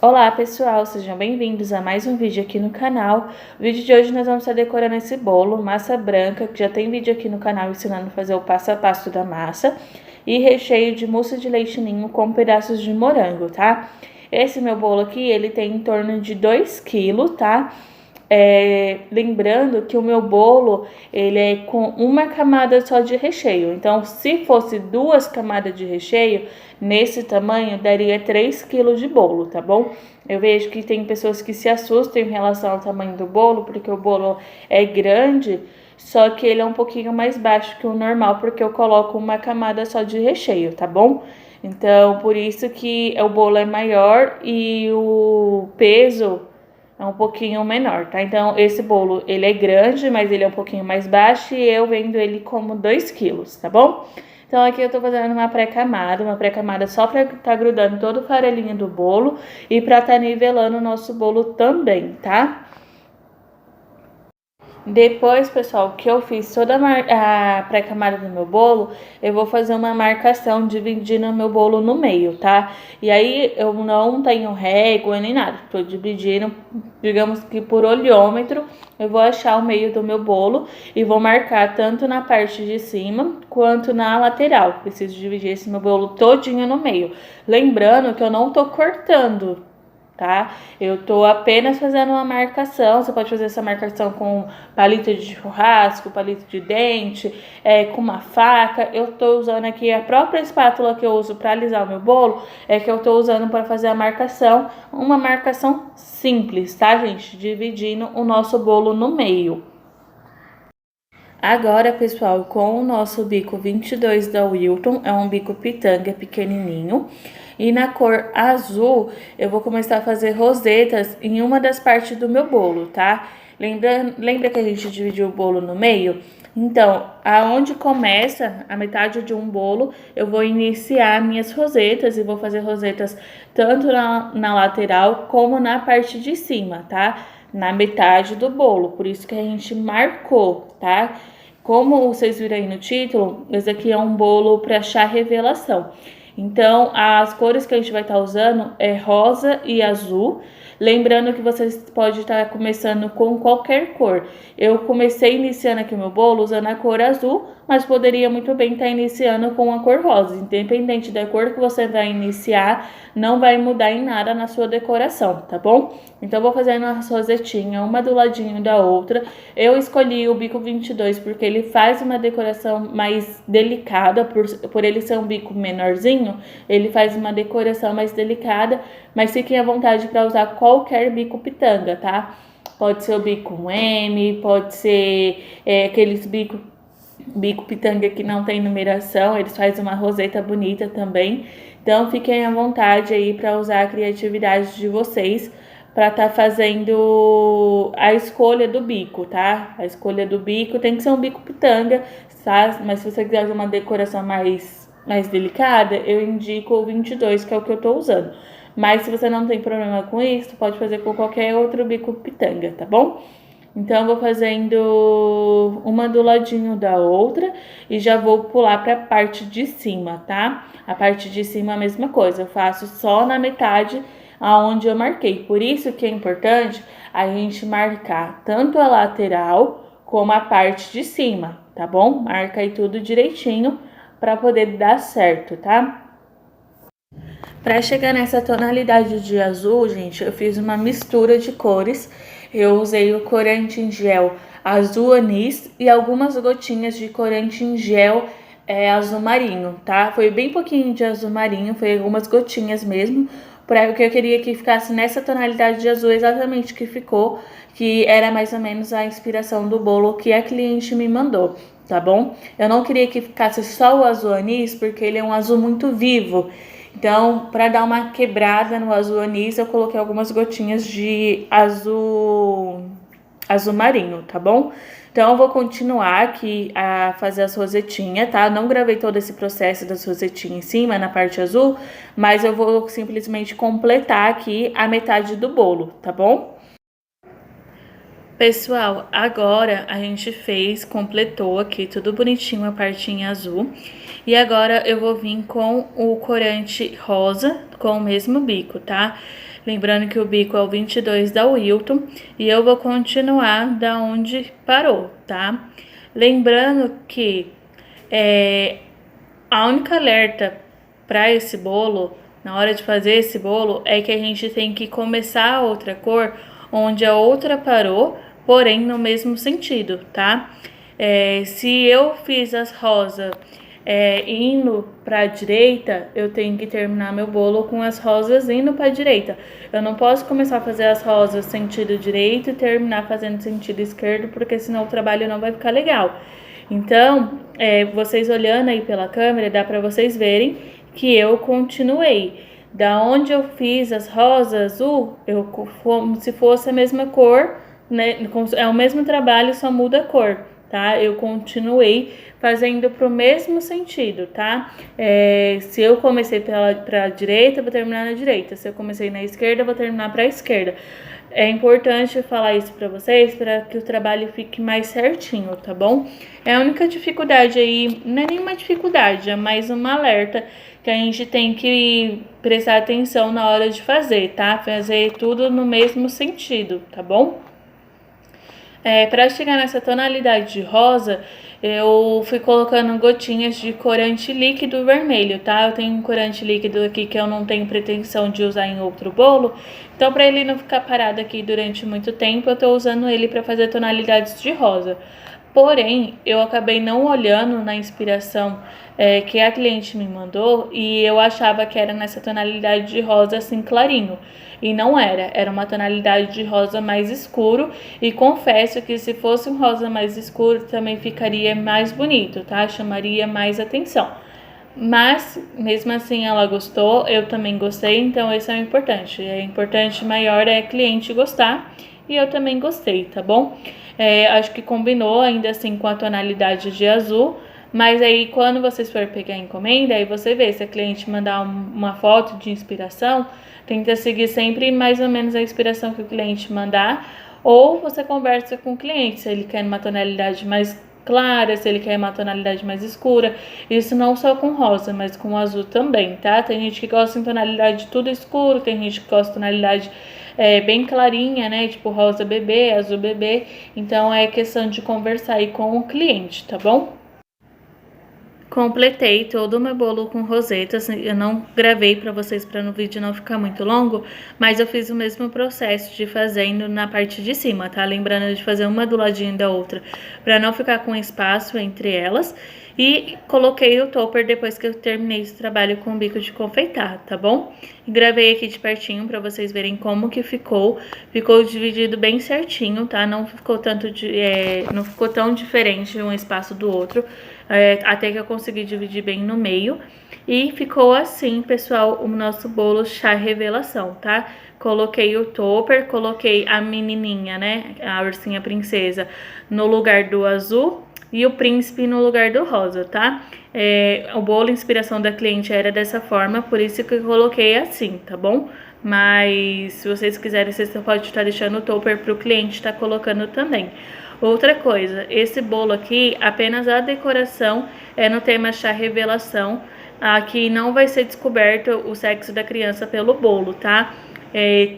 Olá pessoal, sejam bem-vindos a mais um vídeo aqui no canal. No vídeo de hoje nós vamos estar decorando esse bolo, massa branca, que já tem vídeo aqui no canal ensinando a fazer o passo a passo da massa, e recheio de mousse de leite ninho com pedaços de morango, tá? Esse meu bolo aqui, ele tem em torno de 2 kg, tá? Lembrando que o meu bolo, ele é com uma camada só de recheio. Então, se fosse 2 camadas de recheio, nesse tamanho, daria 3 kg de bolo, tá bom? Eu vejo que tem pessoas que se assustam em relação ao tamanho do bolo, porque o bolo é grande, só que ele é um pouquinho mais baixo que o normal, porque eu coloco uma camada só de recheio, tá bom? Então, por isso que o bolo é maior e o peso é um pouquinho menor, tá? Então, esse bolo, ele é grande, mas ele é um pouquinho mais baixo e eu vendo ele como 2 quilos, tá bom? Então, aqui eu tô fazendo uma pré-camada só pra tá grudando todo o farelinho do bolo e pra tá nivelando o nosso bolo também, tá? Depois, pessoal, que eu fiz toda a pré-camada do meu bolo, eu vou fazer uma marcação dividindo o meu bolo no meio, tá? E aí eu não tenho régua nem nada, tô dividindo, digamos que por olhômetro, eu vou achar o meio do meu bolo e vou marcar tanto na parte de cima quanto na lateral. Preciso dividir esse meu bolo todinho no meio. Lembrando que eu não tô cortando, tá? Eu tô apenas fazendo uma marcação. Você pode fazer essa marcação com palito de churrasco, palito de dente, com uma faca. Eu tô usando aqui a própria espátula que eu uso para alisar o meu bolo, que eu tô usando para fazer a marcação, uma marcação simples, tá, gente? Dividindo o nosso bolo no meio. Agora, pessoal, com o nosso bico 22 da Wilton, é um bico pitanga pequenininho. E na cor azul, eu vou começar a fazer rosetas em uma das partes do meu bolo, tá? Lembra que a gente dividiu o bolo no meio? Então, aonde começa a metade de um bolo, eu vou iniciar minhas rosetas e vou fazer rosetas tanto na lateral como na parte de cima, tá? Na metade do bolo, por isso que a gente marcou, tá? Como vocês viram aí no título, esse aqui é um bolo para chá revelação. Então, as cores que a gente vai estar usando é rosa e azul. Lembrando que vocês podem estar começando com qualquer cor. Eu comecei iniciando aqui o meu bolo usando a cor azul, mas poderia muito bem estar iniciando com a cor rosa. Independente da cor que você vai iniciar, não vai mudar em nada na sua decoração, tá bom? Então, eu vou fazendo as rosetinhas, uma do ladinho da outra. Eu escolhi o bico 22 porque ele faz uma decoração mais delicada, por ele ser um bico menorzinho, ele faz uma decoração mais delicada, mas fiquem à vontade para usar qualquer bico pitanga, tá? Pode ser o bico M, pode ser aqueles bico pitanga que não tem numeração, eles fazem uma roseta bonita também. Então, fiquem à vontade aí para usar a criatividade de vocês para estar fazendo a escolha do bico, tá? A escolha do bico tem que ser um bico pitanga, tá? Mas se você quiser uma decoração mais delicada, eu indico o 22, que é o que eu tô usando. Mas se você não tem problema com isso, pode fazer com qualquer outro bico pitanga, tá bom? Então, eu vou fazendo uma do ladinho da outra e já vou pular para a parte de cima, tá? A parte de cima, a mesma coisa, eu faço só na metade aonde eu marquei. Por isso que é importante a gente marcar tanto a lateral como a parte de cima, tá bom? Marca aí tudo direitinho para poder dar certo, tá? Para chegar nessa tonalidade de azul, gente, eu fiz uma mistura de cores. Eu usei o corante em gel azul anis e algumas gotinhas de corante em gel azul marinho, tá? Foi bem pouquinho de azul marinho, foi algumas gotinhas mesmo, porque eu queria que ficasse nessa tonalidade de azul exatamente que ficou, que era mais ou menos a inspiração do bolo que a cliente me mandou, tá bom? Eu não queria que ficasse só o azul anis, porque ele é um azul muito vivo. Então, para dar uma quebrada no azul anis, eu coloquei algumas gotinhas de azul marinho, tá bom? Então, eu vou continuar aqui a fazer as rosetinhas, tá? Não gravei todo esse processo das rosetinhas em cima, na parte azul, mas eu vou simplesmente completar aqui a metade do bolo, tá bom? Pessoal, agora a gente completou aqui tudo bonitinho a partinha azul. E agora eu vou vir com o corante rosa, com o mesmo bico, tá? Lembrando que o bico é o 22 da Wilton e eu vou continuar da onde parou, tá? Lembrando que a única alerta para esse bolo, na hora de fazer esse bolo, é que a gente tem que começar a outra cor onde a outra parou, porém no mesmo sentido, tá? Se eu fiz as rosas indo para a direita, eu tenho que terminar meu bolo com as rosas indo para a direita. Eu não posso começar a fazer as rosas sentido direito e terminar fazendo sentido esquerdo, porque senão o trabalho não vai ficar legal. Então, vocês olhando aí pela câmera, dá para vocês verem que eu continuei. Da onde eu fiz as rosas azul, como se fosse a mesma cor, né? É o mesmo trabalho, só muda a cor, tá? Eu continuei fazendo pro mesmo sentido, tá? Se eu comecei pra direita, vou terminar na direita. Se eu comecei na esquerda, vou terminar pra esquerda. É importante falar isso pra vocês, para que o trabalho fique mais certinho, tá bom? É a única dificuldade aí, não é nenhuma dificuldade, é mais uma alerta que a gente tem que prestar atenção na hora de fazer, tá? Fazer tudo no mesmo sentido, tá bom? Para chegar nessa tonalidade de rosa, eu fui colocando gotinhas de corante líquido vermelho, tá? Eu tenho um corante líquido aqui que eu não tenho pretensão de usar em outro bolo, então para ele não ficar parado aqui durante muito tempo, eu tô usando ele para fazer tonalidades de rosa. Porém, eu acabei não olhando na inspiração que a cliente me mandou e eu achava que era nessa tonalidade de rosa assim clarinho. E não era, era uma tonalidade de rosa mais escuro e confesso que se fosse um rosa mais escuro também ficaria mais bonito, tá? Chamaria mais atenção. Mas, mesmo assim, ela gostou, eu também gostei, então esse é o importante. O importante maior é a cliente gostar e eu também gostei, tá bom? Acho que combinou ainda assim com a tonalidade de azul, mas aí quando vocês forem pegar a encomenda, aí você vê, se a cliente mandar uma foto de inspiração, tenta seguir sempre mais ou menos a inspiração que o cliente mandar, ou você conversa com o cliente, se ele quer uma tonalidade mais clara, se ele quer uma tonalidade mais escura, isso não só com rosa, mas com azul também, tá? Tem gente que gosta em tonalidade tudo escuro, tem gente que gosta de tonalidade bem clarinha, né? Tipo rosa bebê, azul bebê. Então é questão de conversar aí com o cliente, tá bom? Completei todo o meu bolo com rosetas. Eu não gravei para vocês para no vídeo não ficar muito longo, mas eu fiz o mesmo processo de fazendo na parte de cima, tá? Lembrando de fazer uma do ladinho da outra, para não ficar com espaço entre elas. E coloquei o topper depois que eu terminei esse trabalho com o bico de confeitar, tá bom? E gravei aqui de pertinho para vocês verem como que ficou. Ficou dividido bem certinho, tá? Não ficou não ficou tão diferente um espaço do outro. Até que eu consegui dividir bem no meio. E ficou assim, pessoal, o nosso bolo chá revelação, tá? Coloquei o topper, coloquei a menininha, né? A ursinha princesa no lugar do azul e o príncipe no lugar do rosa, tá? O bolo inspiração da cliente era dessa forma, por isso que eu coloquei assim, tá bom? Mas se vocês quiserem, vocês podem estar deixando o topper pro cliente estar colocando também. Outra coisa, esse bolo aqui, apenas a decoração é no tema chá revelação. Aqui não vai ser descoberto o sexo da criança pelo bolo, tá?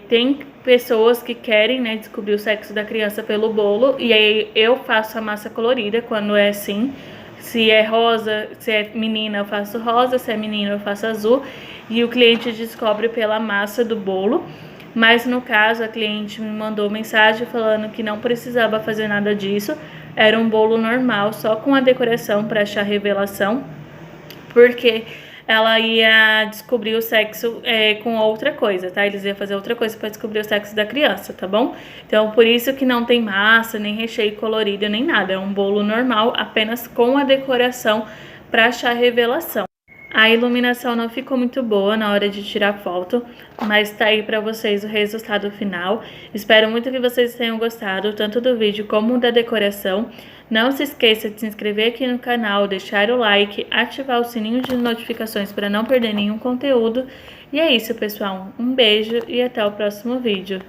Tem pessoas que querem, né, descobrir o sexo da criança pelo bolo, e aí eu faço a massa colorida quando é assim. Se é rosa, se é menina eu faço rosa, se é menino eu faço azul, e o cliente descobre pela massa do bolo. Mas no caso a cliente me mandou mensagem falando que não precisava fazer nada disso, era um bolo normal, só com a decoração para achar revelação, porque ela ia descobrir o sexo com outra coisa, tá? Eles iam fazer outra coisa para descobrir o sexo da criança, tá bom? Então, por isso que não tem massa, nem recheio colorido, nem nada. É um bolo normal, apenas com a decoração para achar revelação. A iluminação não ficou muito boa na hora de tirar foto, mas tá aí pra vocês o resultado final. Espero muito que vocês tenham gostado, tanto do vídeo como da decoração. Não se esqueça de se inscrever aqui no canal, deixar o like, ativar o sininho de notificações para não perder nenhum conteúdo. E é isso, pessoal. Um beijo e até o próximo vídeo.